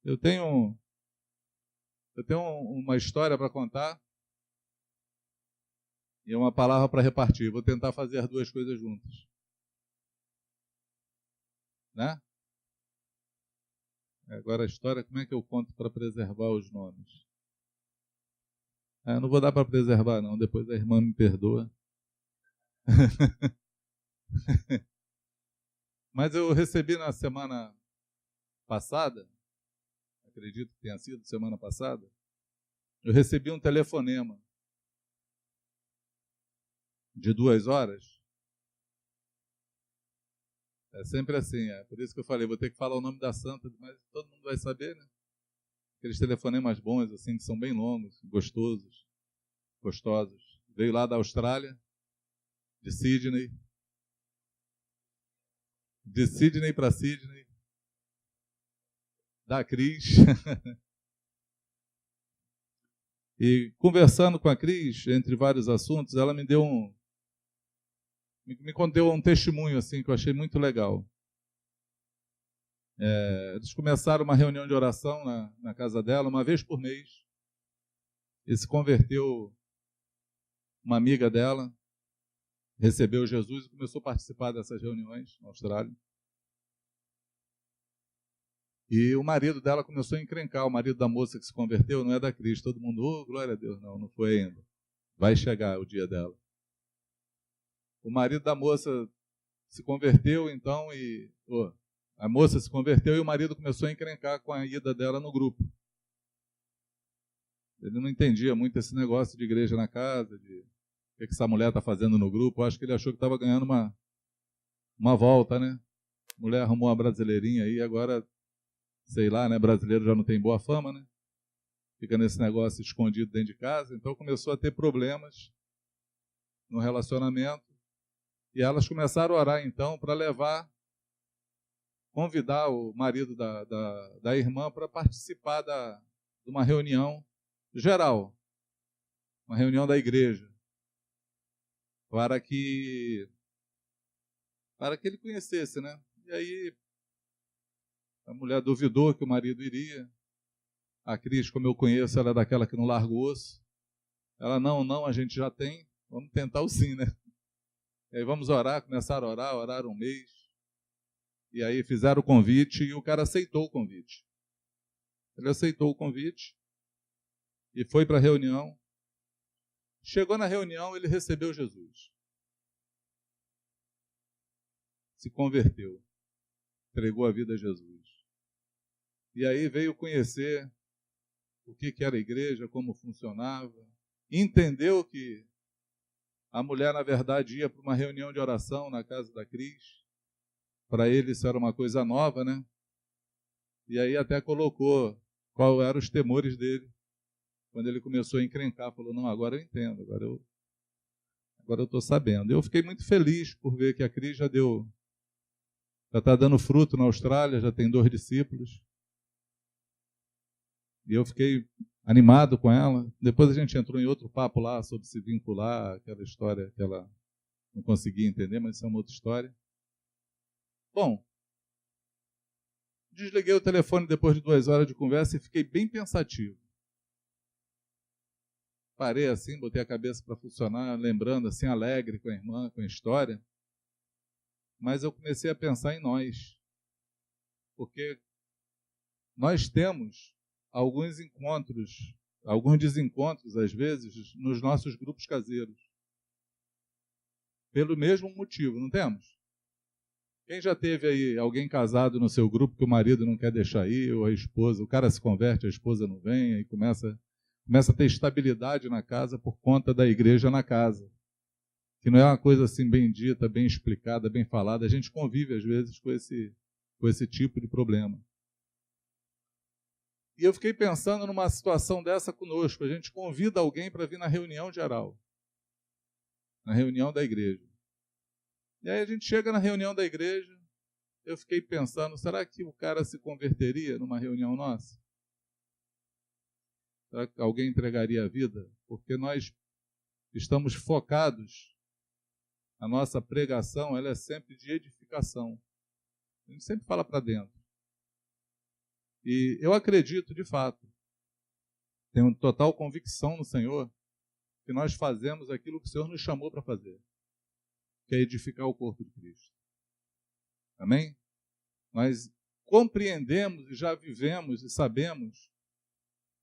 Eu tenho uma história para contar e uma palavra para repartir. Vou tentar fazer as duas coisas juntas. Né? Agora a história, como é que eu conto para preservar os nomes? Não vou dar para preservar, não. Depois a irmã me perdoa. Mas eu recebi na semana passada, acredito que tenha sido semana passada, eu recebi um telefonema de 2 horas. É sempre assim, por isso que eu falei, vou ter que falar o nome da santa, mas todo mundo vai saber, né? Aqueles telefonemas bons, assim, que são bem longos, gostosos. Veio lá da Austrália, de Sydney para Sydney, da Cris. E conversando com a Cris, entre vários assuntos, ela me contou um testemunho assim que eu achei muito legal. Eles começaram uma reunião de oração na casa dela, uma vez por mês. E se converteu uma amiga dela, recebeu Jesus e começou a participar dessas reuniões na Austrália. E o marido dela começou a encrencar, o marido da moça que se converteu, não é da Cris. Todo mundo, glória a Deus, não foi ainda. Vai chegar o dia dela. O marido da moça se converteu, então, a moça se converteu e o marido começou a encrencar com a ida dela no grupo. Ele não entendia muito esse negócio de igreja na casa, de o que essa mulher está fazendo no grupo. Eu acho que ele achou que estava ganhando uma volta, né? A mulher arrumou uma brasileirinha aí, agora, sei lá, né? Brasileiro já não tem boa fama, né? Fica nesse negócio escondido dentro de casa. Então começou a ter problemas no relacionamento. E elas começaram a orar, então, para convidar o marido da irmã para participar de uma reunião geral, uma reunião da igreja, para que ele conhecesse, né? E aí a mulher duvidou que o marido iria. A Cris, como eu conheço, ela é daquela que não larga o osso. Ela, não, a gente já tem, vamos tentar o sim, né? E aí vamos orar, começaram a orar um mês. E aí fizeram o convite e o cara aceitou o convite. Ele aceitou o convite e foi para a reunião. Chegou na reunião, ele recebeu Jesus. Se converteu. Entregou a vida a Jesus. E aí veio conhecer o que era a igreja, como funcionava. Entendeu que a mulher, na verdade, ia para uma reunião de oração na casa da Cris. Para ele isso era uma coisa nova, né? E aí até colocou qual eram os temores dele. Quando ele começou a encrencar, falou, não, agora eu entendo, agora eu estou sabendo. Eu fiquei muito feliz por ver que a Cris já está dando fruto na Austrália, já tem 2 discípulos. E eu fiquei animado com ela. Depois a gente entrou em outro papo lá sobre se vincular, aquela história que ela não conseguia entender, mas isso é uma outra história. Bom, desliguei o telefone depois de 2 horas de conversa e fiquei bem pensativo. Parei assim, botei a cabeça para funcionar, lembrando assim, alegre com a irmã, com a história. Mas eu comecei a pensar em nós. Porque nós temos alguns desencontros, às vezes, nos nossos grupos caseiros. Pelo mesmo motivo, não temos? Quem já teve aí alguém casado no seu grupo que o marido não quer deixar ir, ou a esposa, o cara se converte, a esposa não vem, e começa a ter estabilidade na casa por conta da igreja na casa. Que não é uma coisa assim bem dita, bem explicada, bem falada. A gente convive, às vezes, com esse tipo de problema. E eu fiquei pensando numa situação dessa conosco. A gente convida alguém para vir na reunião geral, na reunião da igreja. E aí a gente chega na reunião da igreja, eu fiquei pensando, será que o cara se converteria numa reunião nossa? Será que alguém entregaria a vida? Porque nós estamos focados, a nossa pregação ela é sempre de edificação. A gente sempre fala para dentro. E eu acredito, de fato, tenho total convicção no Senhor, que nós fazemos aquilo que o Senhor nos chamou para fazer, que é edificar o corpo de Cristo. Amém? Nós compreendemos e já vivemos e sabemos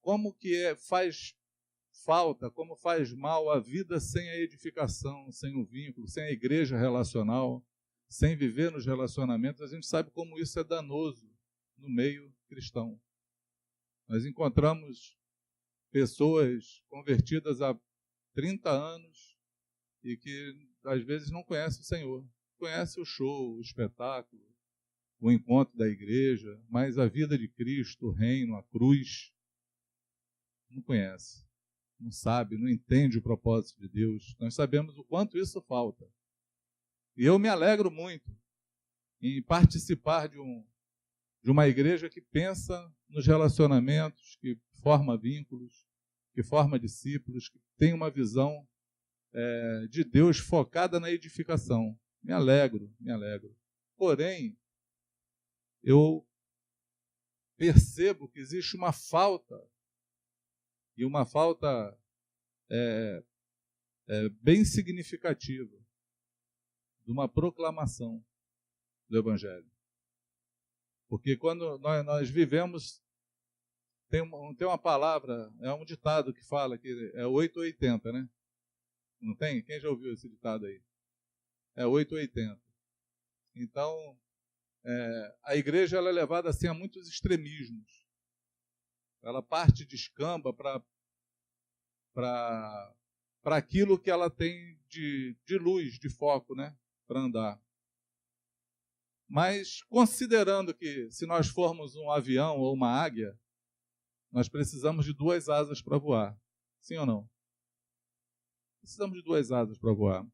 como que faz falta, como faz mal a vida sem a edificação, sem o vínculo, sem a igreja relacional, sem viver nos relacionamentos. A gente sabe como isso é danoso no meio cristão. Nós encontramos pessoas convertidas há 30 anos e que às vezes não conhecem o Senhor. Conhece o show, o espetáculo, o encontro da igreja, mas a vida de Cristo, o reino, a cruz, não conhece, não sabe, não entende o propósito de Deus. Nós sabemos o quanto isso falta. E eu me alegro muito em participar de uma igreja que pensa nos relacionamentos, que forma vínculos, que forma discípulos, que tem uma visão de Deus focada na edificação. Me alegro, me alegro. Porém, eu percebo que existe uma falta, e uma falta bem significativa, de uma proclamação do Evangelho. Porque quando nós vivemos, tem uma palavra, é um ditado que fala que é 880, né? Não tem? Quem já ouviu esse ditado aí? É 880. Então, a igreja ela é levada assim a muitos extremismos. Ela parte de escamba para aquilo que ela tem de luz, de foco, né? Para andar. Mas, considerando que se nós formos um avião ou uma águia, nós precisamos de 2 asas para voar. Sim ou não? Precisamos de 2 asas para voar.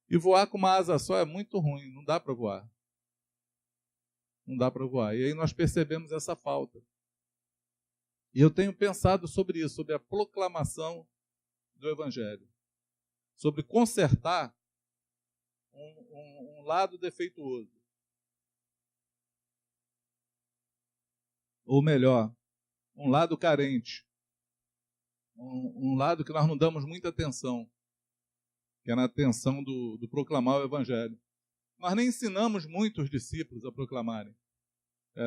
E voar com uma asa só é muito ruim, não dá para voar. Não dá para voar. E aí nós percebemos essa falta. E eu tenho pensado sobre isso, sobre a proclamação do Evangelho. Sobre consertar um lado defeituoso. Ou melhor, um lado carente. Um lado que nós não damos muita atenção. Que é na atenção do proclamar o Evangelho. Nós nem ensinamos muitos discípulos a proclamarem.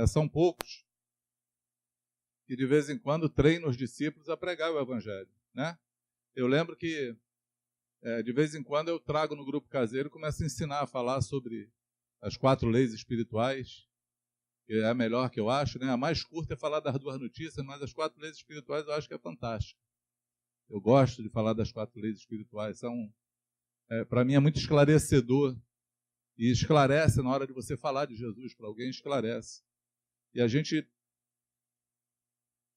São poucos que de vez em quando treinam os discípulos a pregar o Evangelho, né? Eu lembro que de vez em quando eu trago no grupo caseiro e começo a ensinar a falar sobre as 4 leis espirituais, que é a melhor que eu acho, né? A mais curta é falar das 2 notícias, mas as 4 leis espirituais eu acho que é fantástico. Eu gosto de falar das 4 leis espirituais, para mim é muito esclarecedor, e esclarece na hora de você falar de Jesus para alguém, esclarece. E a gente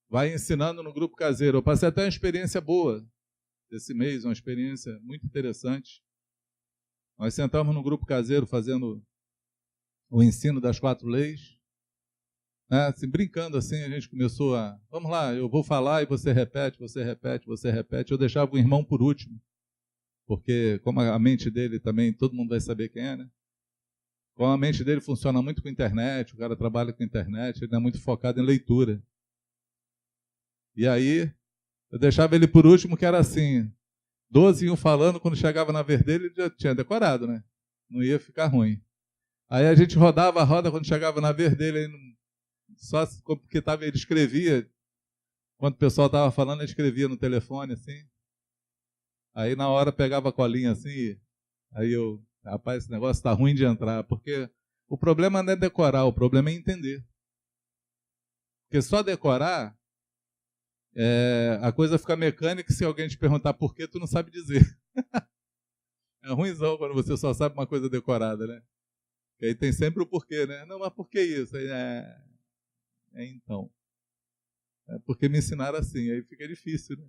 vai ensinando no grupo caseiro. Eu passei até uma experiência boa esse mês, uma experiência muito interessante. Nós sentamos no grupo caseiro fazendo o ensino das 4 leis. Assim, brincando assim, a gente começou vamos lá, eu vou falar e você repete, você repete, você repete. Eu deixava o irmão por último, porque como a mente dele também, todo mundo vai saber quem é, né? Como a mente dele funciona muito com internet, o cara trabalha com internet, ele não é muito focado em leitura. E aí, eu deixava ele por último, que era assim, 12 iam falando, quando chegava na vez dele, ele já tinha decorado, né? Não ia ficar ruim. Aí a gente rodava a roda, quando chegava na vez dele, só porque ele escrevia, quando o pessoal estava falando, ele escrevia no telefone, assim. Aí na hora pegava a colinha assim, aí rapaz, esse negócio está ruim de entrar, porque o problema não é decorar, o problema é entender. Porque só decorar, a coisa fica mecânica, e se alguém te perguntar por quê, tu não sabe dizer. É ruimzão quando você só sabe uma coisa decorada, né? E aí tem sempre o porquê, né? Não, mas por que isso? Aí, então. É porque me ensinaram assim, aí fica difícil, né?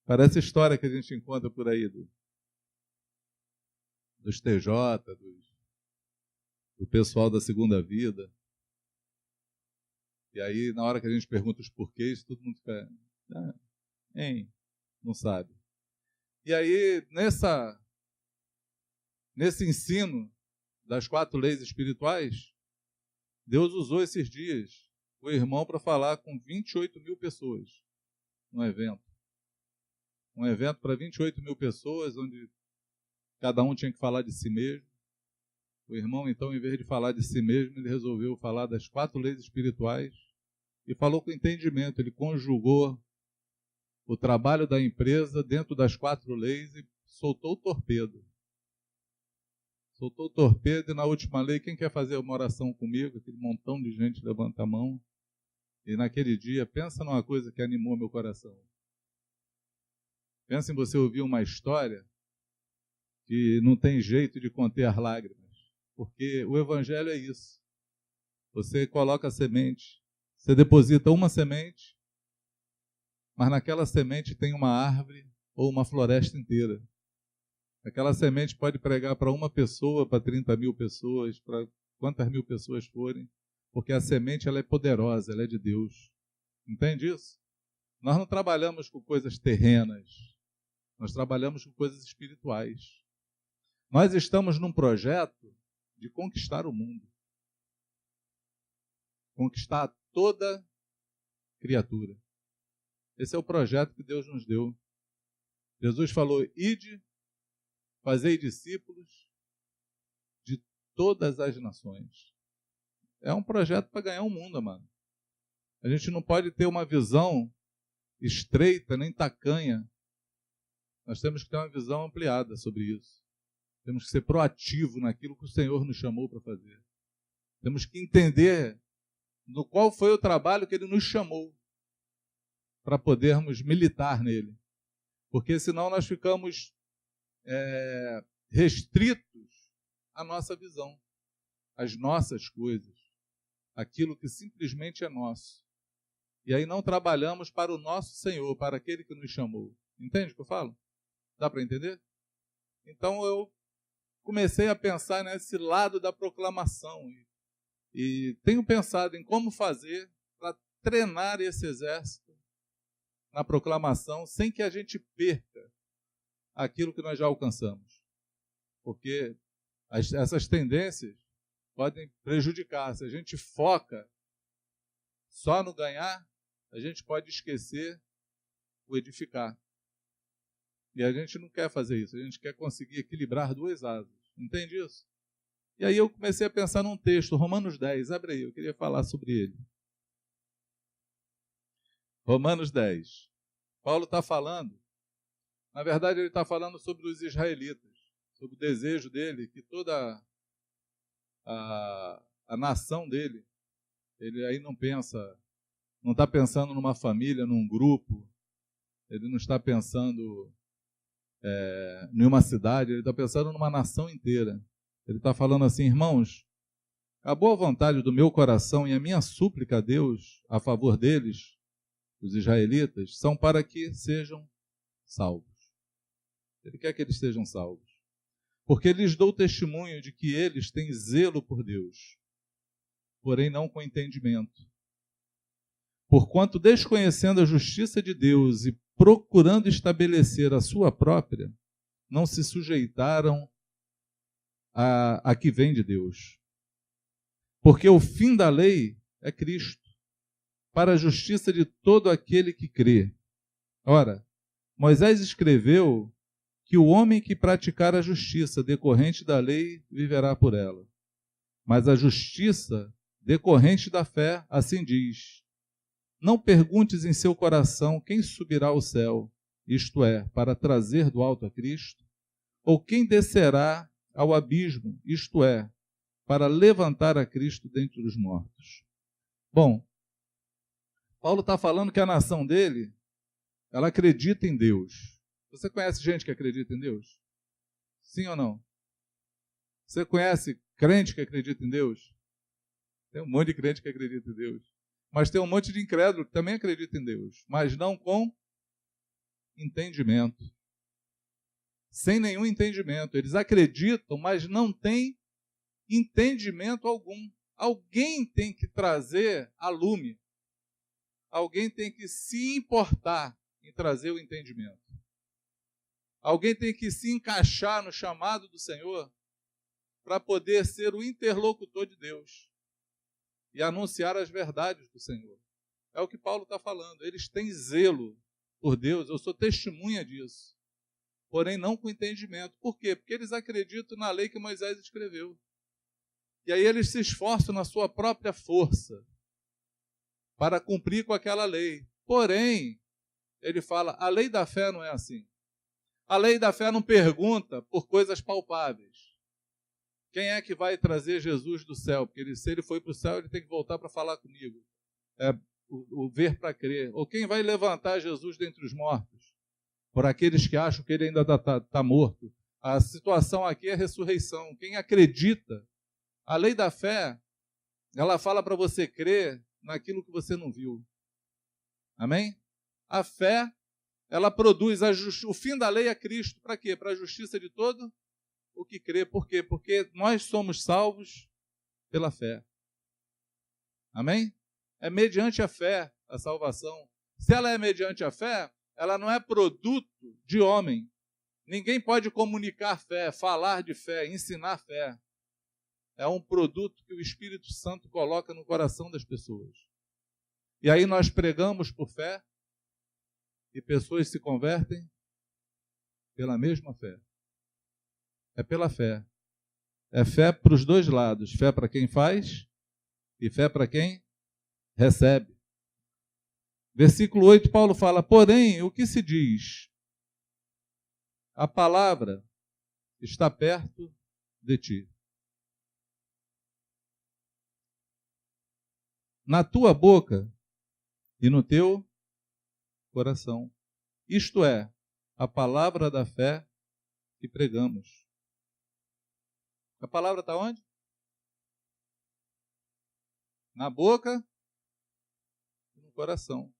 Parece história que a gente encontra por aí dos TJ, do pessoal da segunda vida. E aí, na hora que a gente pergunta os porquês, todo mundo fica, não sabe. E aí, nesse ensino das 4 leis espirituais, Deus usou esses dias o irmão para falar com 28 mil pessoas num evento. Um evento para 28 mil pessoas, onde cada um tinha que falar de si mesmo. O irmão, então, em vez de falar de si mesmo, ele resolveu falar das 4 leis espirituais e falou com entendimento. Ele conjugou o trabalho da empresa dentro das 4 leis e soltou o torpedo. Soltou o torpedo e na última lei, quem quer fazer uma oração comigo? Aquele montão de gente levanta a mão. E naquele dia, pensa numa coisa que animou meu coração. Pensa em você ouvir uma história que não tem jeito de conter as lágrimas. Porque o Evangelho é isso. Você coloca a semente, você deposita uma semente, mas naquela semente tem uma árvore ou uma floresta inteira. Aquela semente pode pregar para uma pessoa, para 30 mil pessoas, para quantas mil pessoas forem, porque a semente ela é poderosa, ela é de Deus. Entende isso? Nós não trabalhamos com coisas terrenas, nós trabalhamos com coisas espirituais. Nós estamos num projeto de conquistar o mundo. Conquistar toda criatura. Esse é o projeto que Deus nos deu. Jesus falou, ide, fazei discípulos de todas as nações. É um projeto para ganhar o mundo, mano. A gente não pode ter uma visão estreita, nem tacanha. Nós temos que ter uma visão ampliada sobre isso. Temos que ser proativo naquilo que o Senhor nos chamou para fazer. Temos que entender no qual foi o trabalho que Ele nos chamou para podermos militar nele. Porque senão nós ficamos restritos à nossa visão, às nossas coisas, aquilo que simplesmente é nosso. E aí não trabalhamos para o nosso Senhor, para aquele que nos chamou. Entende o que eu falo? Dá para entender? Então eu comecei a pensar nesse lado da proclamação e tenho pensado em como fazer para treinar esse exército na proclamação sem que a gente perca aquilo que nós já alcançamos. Porque essas tendências podem prejudicar. Se a gente foca só no ganhar, a gente pode esquecer o edificar. E a gente não quer fazer isso, a gente quer conseguir equilibrar 2 asas. Entende isso? E aí eu comecei a pensar num texto, Romanos 10, abre aí, eu queria falar sobre ele. Romanos 10. Paulo está falando, na verdade ele está falando sobre os israelitas, sobre o desejo dele, que toda a nação dele, ele aí não está pensando numa família, num grupo, ele não está pensando em uma cidade, ele está pensando numa nação inteira. Ele está falando assim, irmãos, a boa vontade do meu coração e a minha súplica a Deus a favor deles, os israelitas, são para que sejam salvos. Ele quer que eles sejam salvos. Porque lhes dou testemunho de que eles têm zelo por Deus, porém não com entendimento. Porquanto, desconhecendo a justiça de Deus e procurando estabelecer a sua própria, não se sujeitaram a que vem de Deus. Porque o fim da lei é Cristo, para a justiça de todo aquele que crê. Ora, Moisés escreveu que o homem que praticar a justiça decorrente da lei viverá por ela. Mas a justiça decorrente da fé, assim diz, não perguntes em seu coração quem subirá ao céu, isto é, para trazer do alto a Cristo, ou quem descerá ao abismo, isto é, para levantar a Cristo dentre os mortos. Bom, Paulo está falando que a nação dele, ela acredita em Deus. Você conhece gente que acredita em Deus? Sim ou não? Você conhece crente que acredita em Deus? Tem um monte de crente que acredita em Deus. Mas tem um monte de incrédulo que também acredita em Deus, mas não com entendimento. Sem nenhum entendimento. Eles acreditam, mas não têm entendimento algum. Alguém tem que trazer a lume. Alguém tem que se importar em trazer o entendimento. Alguém tem que se encaixar no chamado do Senhor para poder ser o interlocutor de Deus. e anunciar as verdades do Senhor. É o que Paulo está falando. Eles têm zelo por Deus, eu sou testemunha disso. Porém, não com entendimento. Por quê? Porque eles acreditam na lei que Moisés escreveu. E aí eles se esforçam na sua própria força para cumprir com aquela lei. Porém, ele fala, a lei da fé não é assim. A lei da fé não pergunta por coisas palpáveis. Quem é que vai trazer Jesus do céu? Porque se ele foi para o céu, ele tem que voltar para falar comigo. É o ver para crer. Ou quem vai levantar Jesus dentre os mortos? Por aqueles que acham que ele ainda está morto. A situação aqui é a ressurreição. Quem acredita, a lei da fé, ela fala para você crer naquilo que você não viu. Amém? A fé, ela produz o fim da lei é Cristo. Para quê? Para a justiça de todo o que crê. Por quê? Porque nós somos salvos pela fé. Amém? É mediante a fé a salvação. Se ela é mediante a fé, ela não é produto de homem. Ninguém pode comunicar fé, falar de fé, ensinar fé. É um produto que o Espírito Santo coloca no coração das pessoas. E aí nós pregamos por fé e pessoas se convertem pela mesma fé. É pela fé. É fé para os dois lados. Fé para quem faz e fé para quem recebe. Versículo 8, Paulo fala, porém, o que se diz? A palavra está perto de ti. Na tua boca e no teu coração. Isto é, a palavra da fé que pregamos. A palavra está onde? Na boca e no coração.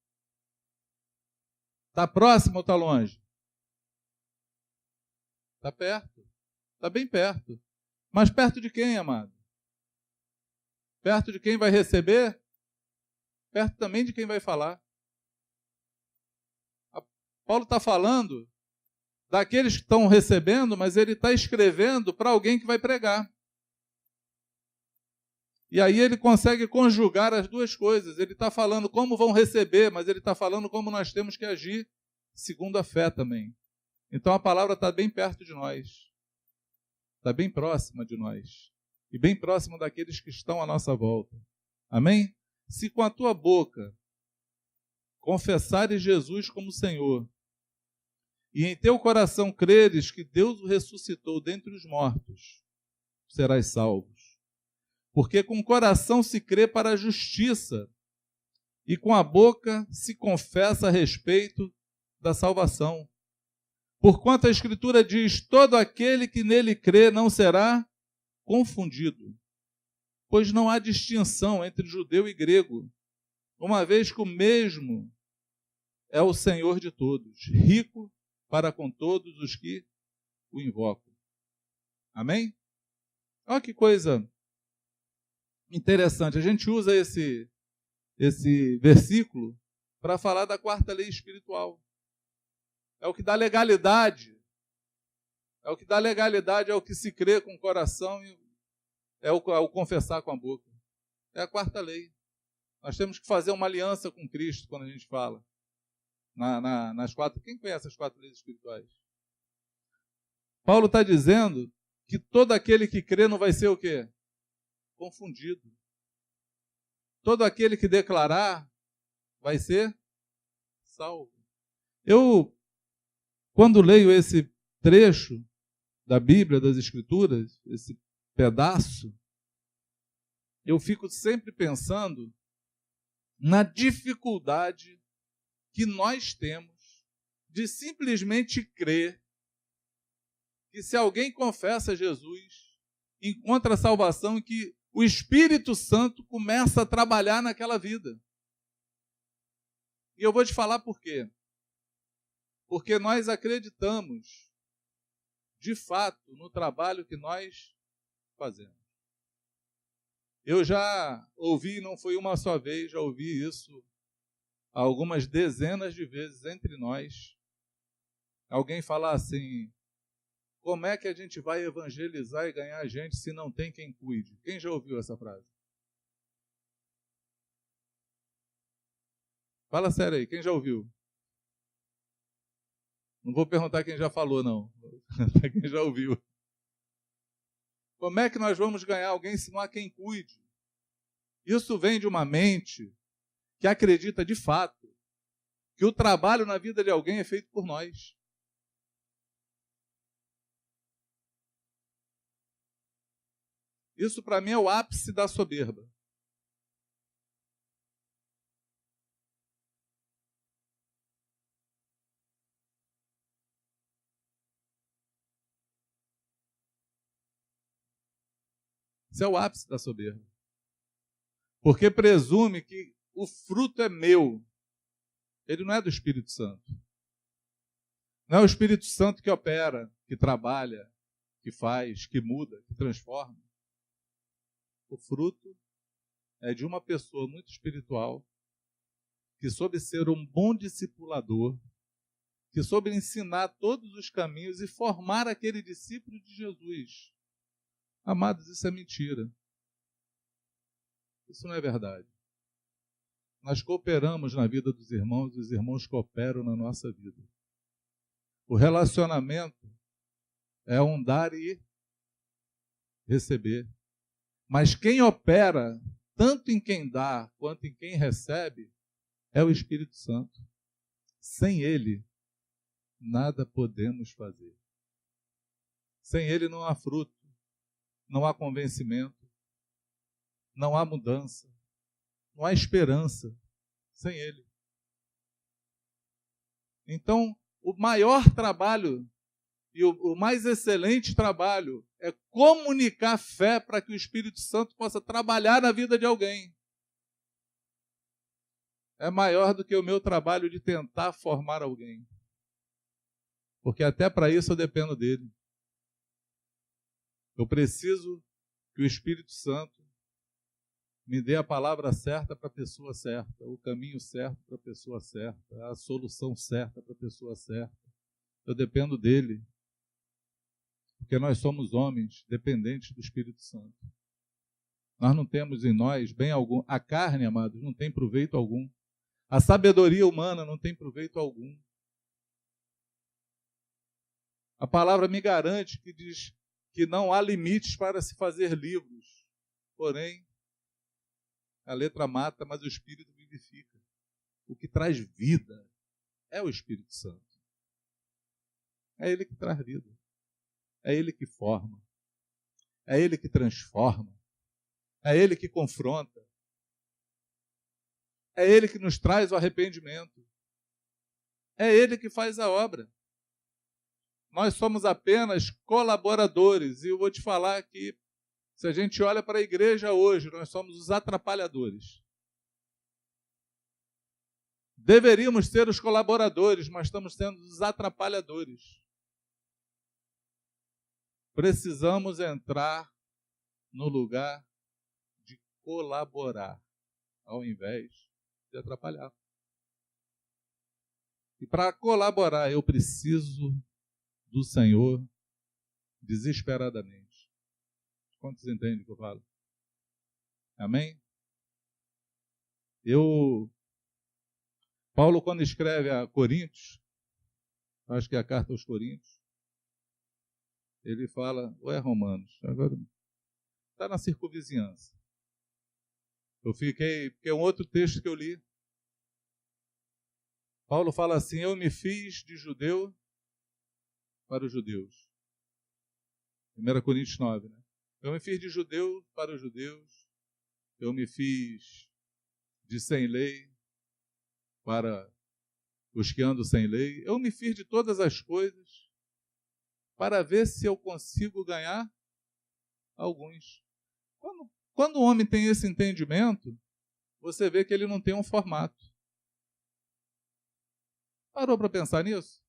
Está próximo ou está longe? Está perto. Está bem perto. Mas perto de quem, amado? Perto de quem vai receber? Perto também de quem vai falar. Paulo está falando daqueles que estão recebendo, mas ele está escrevendo para alguém que vai pregar. E aí ele consegue conjugar as duas coisas. Ele está falando como vão receber, mas ele está falando como nós temos que agir segundo a fé também. Então a palavra está bem perto de nós. Está bem próxima de nós. E bem próxima daqueles que estão à nossa volta. Amém? Se com a tua boca confessares Jesus como Senhor, e em teu coração creres que Deus o ressuscitou dentre os mortos, serás salvos. Porque com o coração se crê para a justiça, e com a boca se confessa a respeito da salvação. Porquanto a Escritura diz, todo aquele que nele crê não será confundido, pois não há distinção entre judeu e grego, uma vez que o mesmo é o Senhor de todos, rico para com todos os que o invocam. Amém? Olha que coisa interessante. A gente usa esse versículo para falar da quarta lei espiritual. É o que dá legalidade. É o que dá legalidade ao que se crê com o coração e é o confessar com a boca. É a quarta lei. Nós temos que fazer uma aliança com Cristo quando a gente fala. Nas quatro. Quem conhece as quatro leis espirituais? Paulo está dizendo que todo aquele que crê não vai ser o quê? Confundido. Todo aquele que declarar vai ser salvo. Eu, quando leio esse trecho da Bíblia, das Escrituras, esse pedaço, eu fico sempre pensando na dificuldade que nós temos de simplesmente crer que se alguém confessa Jesus, encontra a salvação e que o Espírito Santo começa a trabalhar naquela vida. E eu vou te falar por quê. Porque nós acreditamos, de fato, no trabalho que nós fazemos. Eu já ouvi, não foi uma só vez, já ouvi isso algumas dezenas de vezes entre nós, alguém falar assim, como é que a gente vai evangelizar e ganhar gente se não tem quem cuide? Quem já ouviu essa frase? Fala sério aí, quem já ouviu? Não vou perguntar quem já falou, não. Vou perguntar quem já ouviu. Como é que nós vamos ganhar alguém se não há quem cuide? Isso vem de uma mente que acredita de fato que o trabalho na vida de alguém é feito por nós. Isso para mim é o ápice da soberba. Isso é o ápice da soberba. Porque presume que o fruto é meu. Ele não é do Espírito Santo. Não é o Espírito Santo que opera, que trabalha, que faz, que muda, que transforma. O fruto é de uma pessoa muito espiritual, que soube ser um bom discipulador, que soube ensinar todos os caminhos e formar aquele discípulo de Jesus. Amados, isso é mentira. Isso não é verdade. Nós cooperamos na vida dos irmãos e os irmãos cooperam na nossa vida. O relacionamento é um dar e receber. Mas quem opera, tanto em quem dá quanto em quem recebe, é o Espírito Santo. Sem ele, nada podemos fazer. Sem ele não há fruto, não há convencimento, não há mudança, não há esperança. Sem ele. Então, o maior trabalho e o mais excelente trabalho é comunicar fé para que o Espírito Santo possa trabalhar na vida de alguém. É maior do que o meu trabalho de tentar formar alguém. Porque até para isso eu dependo dele. Eu preciso que o Espírito Santo me dê a palavra certa para a pessoa certa, o caminho certo para a pessoa certa, a solução certa para a pessoa certa. Eu dependo dele. Porque nós somos homens dependentes do Espírito Santo. Nós não temos em nós bem algum. A carne, amados, não tem proveito algum. A sabedoria humana não tem proveito algum. A palavra me garante que diz que não há limites para se fazer livros. Porém, a letra mata, mas o Espírito vivifica. O que traz vida é o Espírito Santo. É ele que traz vida. É ele que forma. É ele que transforma. É ele que confronta. É ele que nos traz o arrependimento. É ele que faz a obra. Nós somos apenas colaboradores. E eu vou te falar que, se a gente olha para a igreja hoje, nós somos os atrapalhadores. Deveríamos ser os colaboradores, mas estamos sendo os atrapalhadores. Precisamos entrar no lugar de colaborar, ao invés de atrapalhar. E para colaborar, eu preciso do Senhor desesperadamente. Quantos entendem o que eu falo? Amém? Paulo, quando escreve a Coríntios, acho que é a carta aos Coríntios, ele fala, ou é Romanos, agora está na circunvizinhança. Porque é um outro texto que eu li. Paulo fala assim, eu me fiz de judeu para os judeus. 1 Coríntios 9, né? Eu me fiz de judeu para os judeus, eu me fiz de sem lei para os que andam sem lei, eu me fiz de todas as coisas para ver se eu consigo ganhar alguns. Quando o homem tem esse entendimento, você vê que ele não tem um formato. Parou para pensar nisso?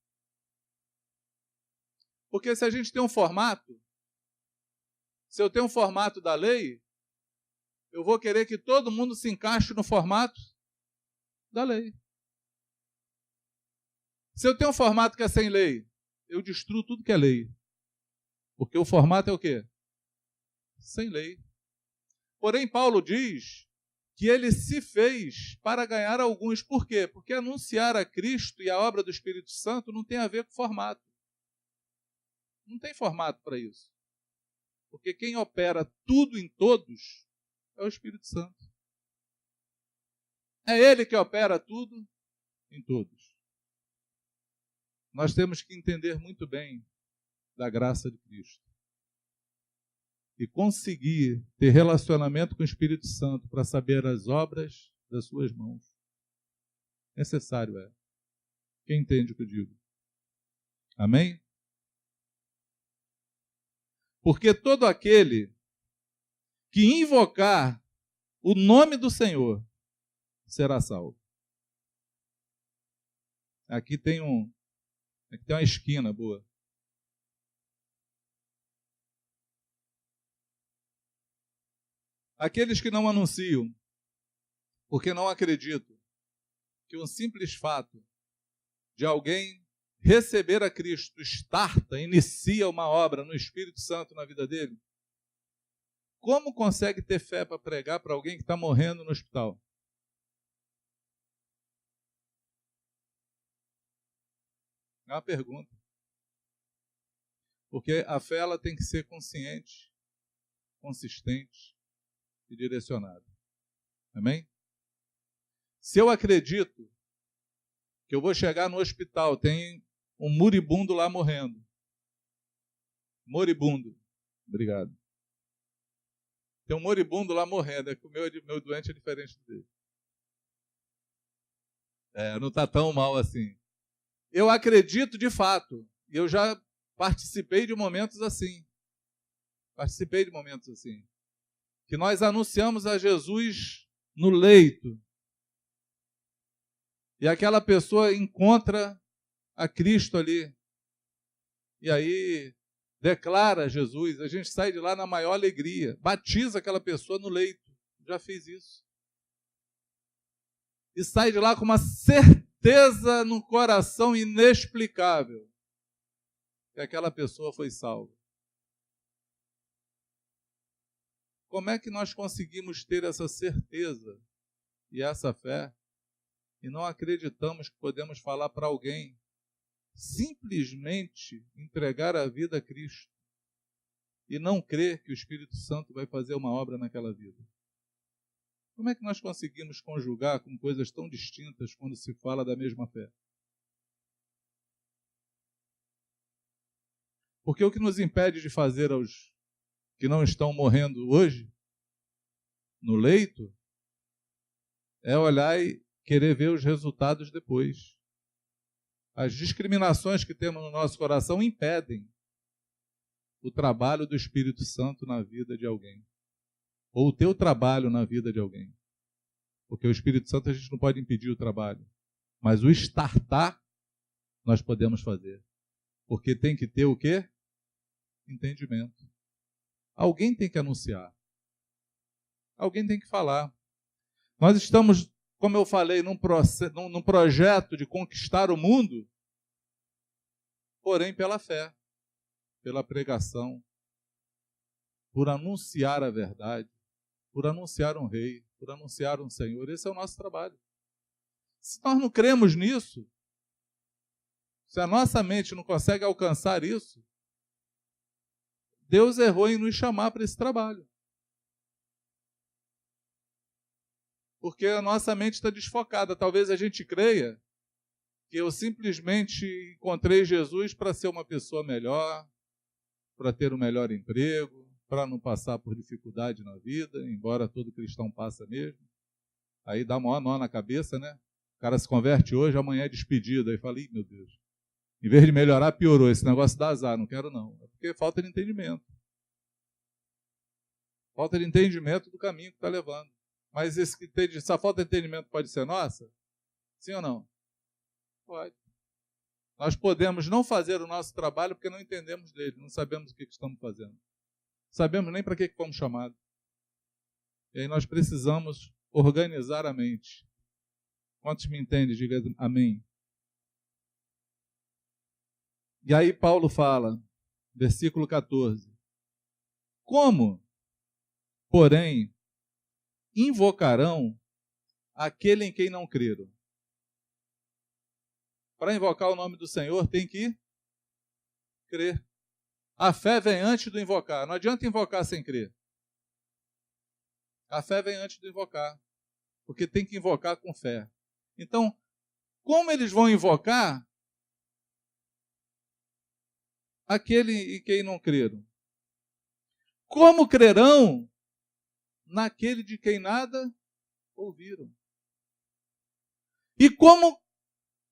Porque se a gente tem um formato, se eu tenho um formato da lei, eu vou querer que todo mundo se encaixe no formato da lei. Se eu tenho um formato que é sem lei, eu destruo tudo que é lei. Porque o formato é o quê? Sem lei. Porém, Paulo diz que ele se fez para ganhar alguns. Por quê? Porque anunciar a Cristo e a obra do Espírito Santo não tem a ver com formato. Não tem formato para isso. Porque quem opera tudo em todos é o Espírito Santo. É ele que opera tudo em todos. Nós temos que entender muito bem da graça de Cristo. E conseguir ter relacionamento com o Espírito Santo para saber as obras das suas mãos. Necessário é. Quem entende o que eu digo? Amém? Porque todo aquele que invocar o nome do Senhor será salvo. Aqui tem uma esquina boa. Aqueles que não anunciam, porque não acreditam que um simples fato de alguém receber a Cristo inicia uma obra no Espírito Santo na vida dele, como consegue ter fé para pregar para alguém que está morrendo no hospital? É uma pergunta. Porque a fé ela tem que ser consciente, consistente e direcionada. Amém? Se eu acredito que eu vou chegar no hospital, tem um moribundo lá morrendo. Moribundo. Obrigado. Tem um moribundo lá morrendo. É que o meu doente é diferente dele. Não está tão mal assim. Eu acredito de fato. E eu já participei de momentos assim. Que nós anunciamos a Jesus no leito. E aquela pessoa encontra a Cristo ali. E aí declara Jesus. A gente sai de lá na maior alegria. Batiza aquela pessoa no leito. Já fiz isso. E sai de lá com uma certeza no coração inexplicável que aquela pessoa foi salva. Como é que nós conseguimos ter essa certeza e essa fé e não acreditamos que podemos falar para alguém simplesmente entregar a vida a Cristo e não crer que o Espírito Santo vai fazer uma obra naquela vida? Como é que nós conseguimos conjugar com coisas tão distintas quando se fala da mesma fé? Porque o que nos impede de fazer aos que não estão morrendo hoje, no leito, é olhar e querer ver os resultados depois. As discriminações que temos no nosso coração impedem o trabalho do Espírito Santo na vida de alguém. Ou o teu trabalho na vida de alguém. Porque o Espírito Santo a gente não pode impedir o trabalho. Mas o startar nós podemos fazer. Porque tem que ter o quê? Entendimento. Alguém tem que anunciar. Alguém tem que falar. Nós estamos, como eu falei, num projeto de conquistar o mundo, porém pela fé, pela pregação, por anunciar a verdade, por anunciar um rei, por anunciar um Senhor. Esse é o nosso trabalho. Se nós não cremos nisso, se a nossa mente não consegue alcançar isso, Deus errou em nos chamar para esse trabalho. Porque a nossa mente está desfocada. Talvez a gente creia que eu simplesmente encontrei Jesus para ser uma pessoa melhor, para ter um melhor emprego, para não passar por dificuldade na vida, embora todo cristão passa mesmo. Aí dá maior nó na cabeça, né? O cara se converte hoje, amanhã é despedido. Aí fala, meu Deus, em vez de melhorar, piorou. Esse negócio dá azar, não quero não. É porque falta de entendimento. Falta de entendimento do caminho que está levando. Mas essa falta de entendimento pode ser nossa? Sim ou não? Pode. Nós podemos não fazer o nosso trabalho porque não entendemos dele, não sabemos o que estamos fazendo. Não sabemos nem para que fomos chamados. E aí nós precisamos organizar a mente. Quantos me entendem? Diga amém. E aí Paulo fala, versículo 14. Como, porém, invocarão aquele em quem não creram. Para invocar o nome do Senhor, tem que crer. A fé vem antes do invocar. Não adianta invocar sem crer. A fé vem antes do invocar. Porque tem que invocar com fé. Então, como eles vão invocar aquele em quem não creram? Como crerão naquele de quem nada ouviram? E como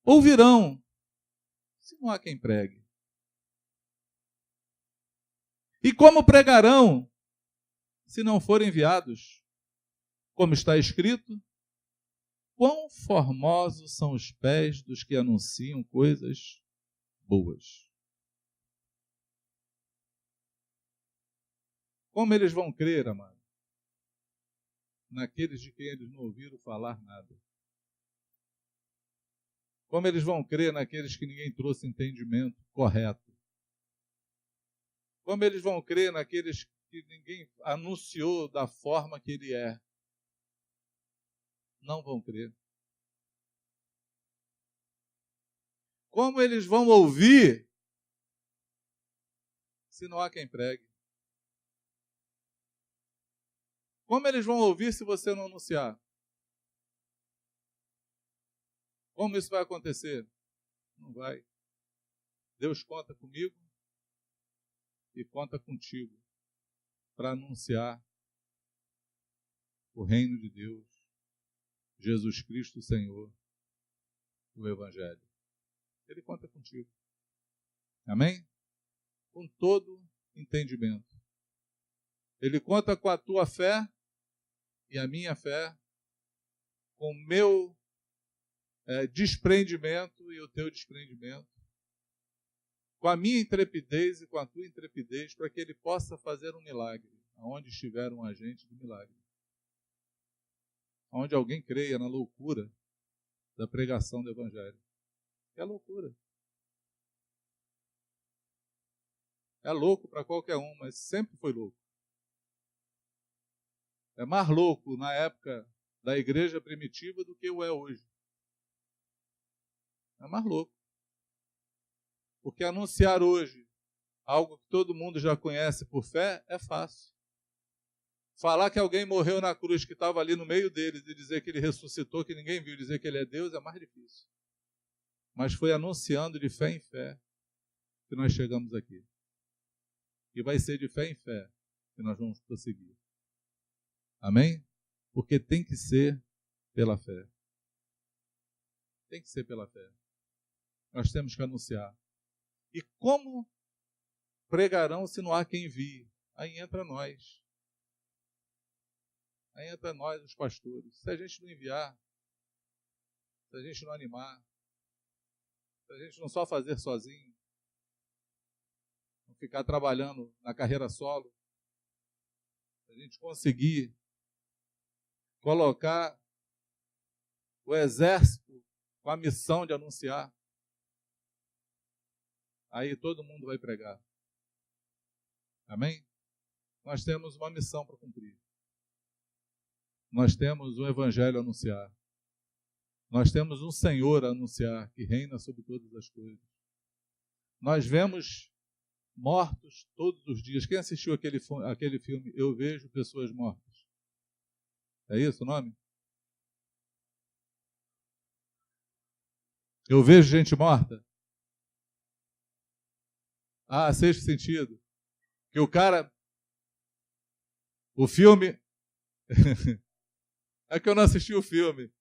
ouvirão se não há quem pregue? E como pregarão se não forem enviados? Como está escrito, quão formosos são os pés dos que anunciam coisas boas. Como eles vão crer, amado, naqueles de quem eles não ouviram falar nada? Como eles vão crer naqueles que ninguém trouxe entendimento correto? Como eles vão crer naqueles que ninguém anunciou da forma que ele é? Não vão crer. Como eles vão ouvir se não há quem pregue? Como eles vão ouvir se você não anunciar? Como isso vai acontecer? Não vai. Deus conta comigo e conta contigo para anunciar o reino de Deus, Jesus Cristo, Senhor, o Evangelho. Ele conta contigo. Amém? Com todo entendimento. Ele conta com a tua fé e a minha fé, com o meu desprendimento e o teu desprendimento, com a minha intrepidez e com a tua intrepidez, para que ele possa fazer um milagre, aonde estiver um agente do milagre. Onde alguém creia na loucura da pregação do Evangelho. É loucura. É louco para qualquer um, mas sempre foi louco. É mais louco na época da igreja primitiva do que o é hoje. É mais louco. Porque anunciar hoje algo que todo mundo já conhece por fé é fácil. Falar que alguém morreu na cruz, que estava ali no meio deles, e dizer que ele ressuscitou, que ninguém viu, dizer que ele é Deus, é mais difícil. Mas foi anunciando de fé em fé que nós chegamos aqui. E vai ser de fé em fé que nós vamos prosseguir. Amém? Porque tem que ser pela fé. Tem que ser pela fé. Nós temos que anunciar. E como pregarão se não há quem envie? Aí entra nós. Aí entra nós, os pastores. Se a gente não enviar, se a gente não animar, se a gente não só fazer sozinho, não ficar trabalhando na carreira solo, se a gente conseguir colocar o exército com a missão de anunciar, aí todo mundo vai pregar. Amém? Nós temos uma missão para cumprir. Nós temos um evangelho a anunciar. Nós temos um Senhor a anunciar, que reina sobre todas as coisas. Nós vemos mortos todos os dias. Quem assistiu aquele filme, Eu Vejo Pessoas Mortas? É isso o nome? Eu vejo gente morta? Ah, Sexto Sentido. Que o filme... É que eu não assisti o filme.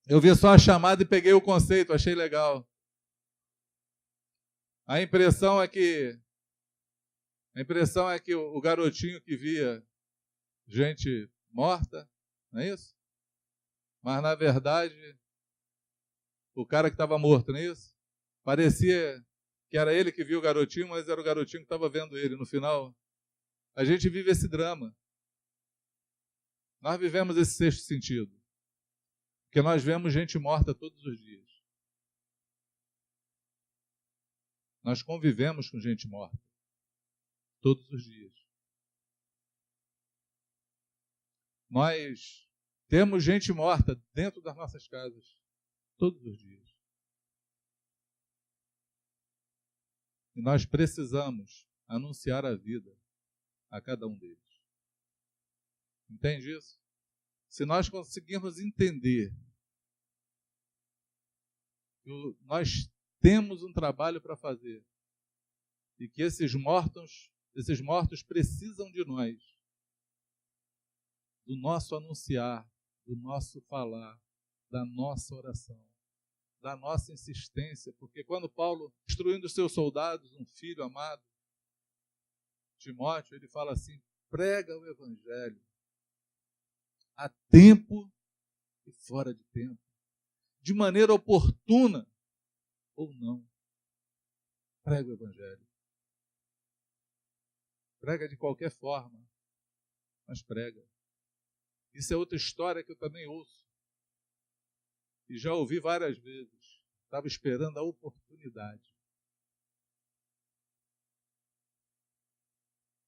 Eu vi só a chamada e peguei o conceito, achei legal. A impressão é que o garotinho que via gente morta, não é isso? Mas, na verdade, o cara que estava morto, não é isso? Parecia que era ele que viu o garotinho, mas era o garotinho que estava vendo ele. No final, a gente vive esse drama. Nós vivemos esse sexto sentido. Porque nós vemos gente morta todos os dias. Nós convivemos com gente morta todos os dias. Nós temos gente morta dentro das nossas casas todos os dias. E nós precisamos anunciar a vida a cada um deles. Entende isso? Se nós conseguirmos entender que nós temos um trabalho para fazer e que esses mortos precisam de nós, do nosso anunciar, do nosso falar, da nossa oração, da nossa insistência, porque quando Paulo, instruindo os seus soldados, um filho amado, Timóteo, ele fala assim: prega o evangelho a tempo e fora de tempo, de maneira oportuna ou não. Prega o evangelho. Prega de qualquer forma, mas prega. Isso é outra história que eu também ouço. E já ouvi várias vezes. Estava esperando a oportunidade.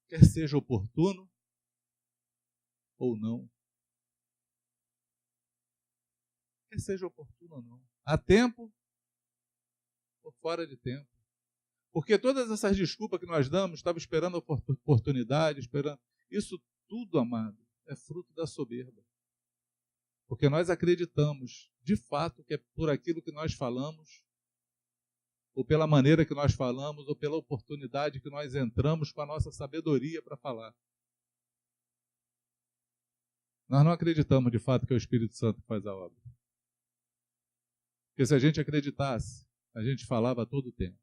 Quer seja oportuno ou não. Quer seja oportuno ou não. Há tempo ou fora de tempo. Porque todas essas desculpas que nós damos, estava esperando a oportunidade, esperando. Isso tudo, amado, é fruto da soberba. Porque nós acreditamos, de fato, que é por aquilo que nós falamos, ou pela maneira que nós falamos, ou pela oportunidade que nós entramos com a nossa sabedoria para falar. Nós não acreditamos, de fato, que é o Espírito Santo que faz a obra. Porque se a gente acreditasse, a gente falava a todo tempo.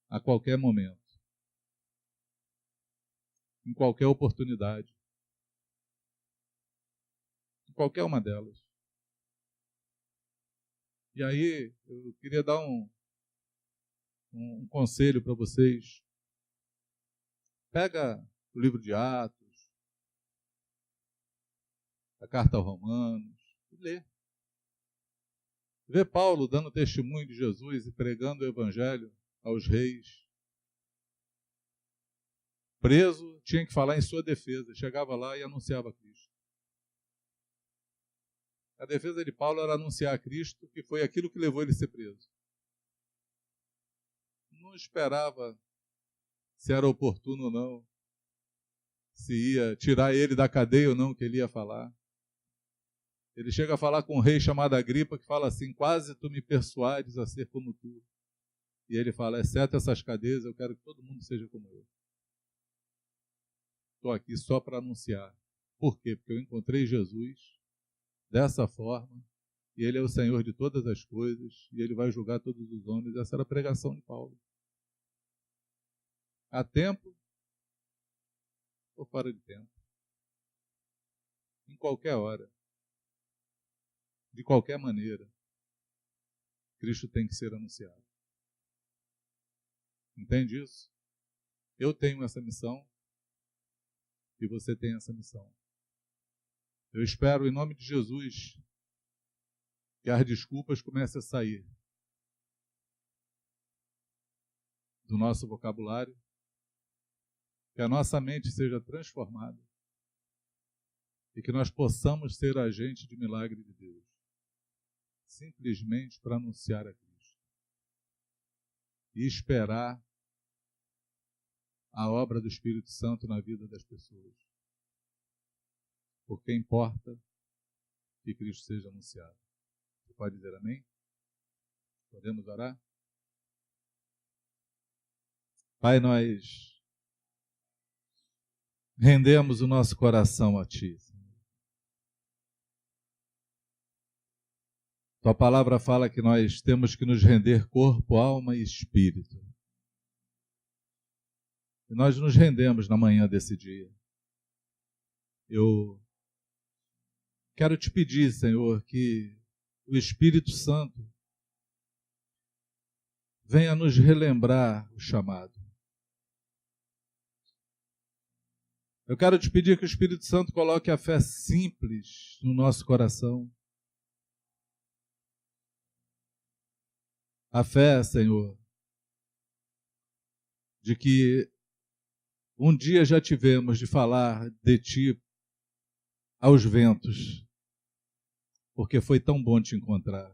A qualquer momento. Em qualquer oportunidade. Em qualquer uma delas. E aí, eu queria dar um conselho para vocês. Pega o livro de Atos, a carta aos Romanos, e lê. Vê Paulo dando testemunho de Jesus e pregando o evangelho aos reis. Preso, tinha que falar em sua defesa. Chegava lá e anunciava Cristo. A defesa de Paulo era anunciar a Cristo, que foi aquilo que levou ele a ser preso. Não esperava se era oportuno ou não, se ia tirar ele da cadeia ou não, que ele ia falar. Ele chega a falar com um rei chamado Agripa, que fala assim: quase tu me persuades a ser como tu. E ele fala: exceto essas cadeias, eu quero que todo mundo seja como eu. Estou aqui só para anunciar. Por quê? Porque eu encontrei Jesus dessa forma, e ele é o Senhor de todas as coisas, e ele vai julgar todos os homens. Essa era a pregação de Paulo. Há tempo ou fora de tempo. Em qualquer hora. De qualquer maneira. Cristo tem que ser anunciado. Entende isso? Eu tenho essa missão e você tem essa missão. Eu espero, em nome de Jesus, que as desculpas comecem a sair do nosso vocabulário, que a nossa mente seja transformada e que nós possamos ser agente de milagre de Deus, simplesmente para anunciar a Cristo e esperar a obra do Espírito Santo na vida das pessoas. Porque importa que Cristo seja anunciado. Você pode dizer amém? Podemos orar? Pai, nós rendemos o nosso coração a Ti, Senhor. Tua palavra fala que nós temos que nos render corpo, alma e espírito. E nós nos rendemos na manhã desse dia. Eu quero te pedir, Senhor, que o Espírito Santo venha nos relembrar o chamado. Eu quero te pedir que o Espírito Santo coloque a fé simples no nosso coração. A fé, Senhor, de que um dia já tivemos de falar de Ti aos ventos, porque foi tão bom te encontrar.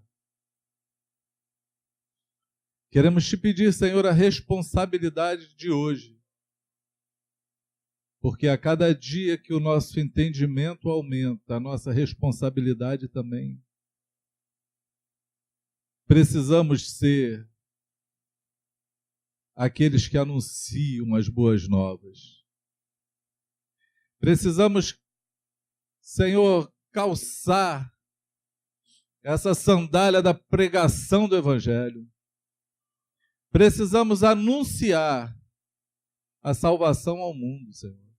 Queremos te pedir, Senhor, a responsabilidade de hoje, porque a cada dia que o nosso entendimento aumenta, a nossa responsabilidade também. Precisamos ser aqueles que anunciam as boas novas. Precisamos, Senhor, calçar essa sandália da pregação do Evangelho. Precisamos anunciar a salvação ao mundo, Senhor.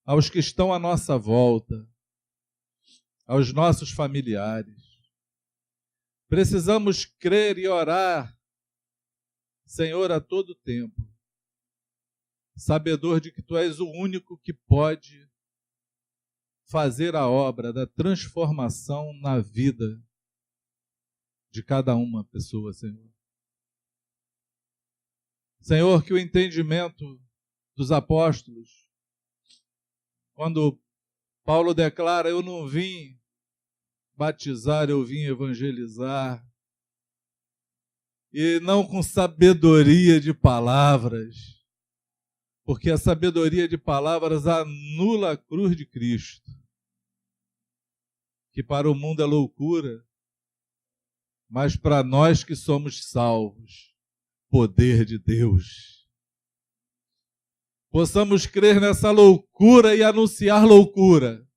Aos que estão à nossa volta, aos nossos familiares. Precisamos crer e orar, Senhor, a todo tempo, sabedor de que Tu és o único que pode fazer a obra da transformação na vida de cada uma pessoa, Senhor. Senhor, que o entendimento dos apóstolos, quando Paulo declara, eu não vim batizar, eu vim evangelizar, e não com sabedoria de palavras, porque a sabedoria de palavras anula a cruz de Cristo, que para o mundo é loucura, mas para nós que somos salvos, poder de Deus. Possamos crer nessa loucura e anunciar loucura.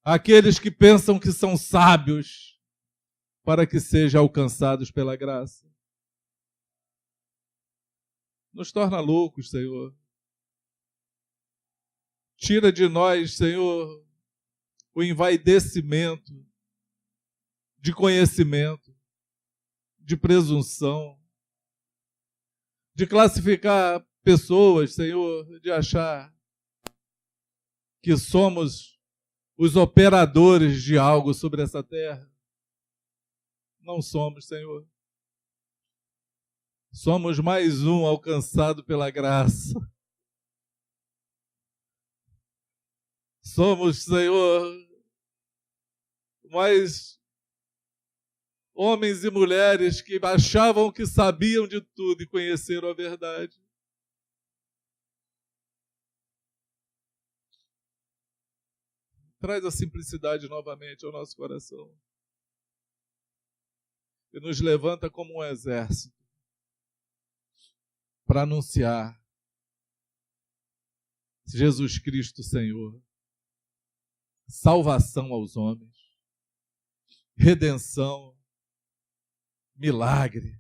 Aqueles que pensam que são sábios, para que sejam alcançados pela graça. Nos torna loucos, Senhor. Tira de nós, Senhor, o envaidecimento de conhecimento, de presunção, de classificar pessoas, Senhor, de achar que somos os operadores de algo sobre essa terra. Não somos, Senhor. Somos mais um alcançado pela graça. Somos, Senhor, mais homens e mulheres que achavam que sabiam de tudo e conheceram a verdade. Traz a simplicidade novamente ao nosso coração. E nos levanta como um exército para anunciar Jesus Cristo, Senhor, salvação aos homens, redenção, milagre,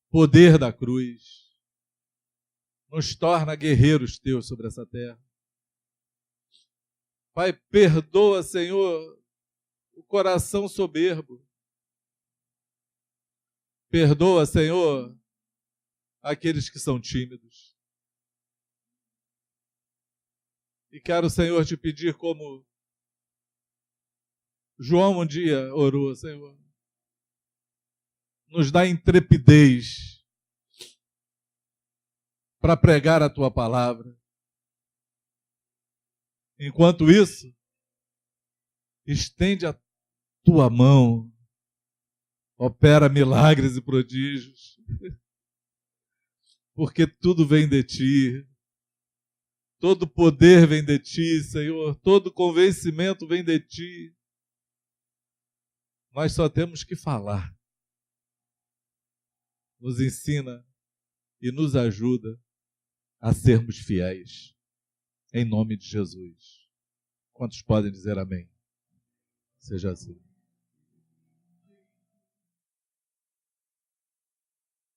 poder da cruz, nos torna guerreiros teus sobre essa terra. Pai, perdoa, Senhor, o coração soberbo. Perdoa, Senhor, aqueles que são tímidos. E quero, Senhor, te pedir como João um dia orou, Senhor. Nos dá intrepidez para pregar a Tua palavra. Enquanto isso, estende a Tua mão, opera milagres e prodígios, porque tudo vem de Ti, todo poder vem de Ti, Senhor, todo convencimento vem de Ti. Nós só temos que falar. Nos ensina e nos ajuda a sermos fiéis. Em nome de Jesus. Quantos podem dizer amém? Seja assim.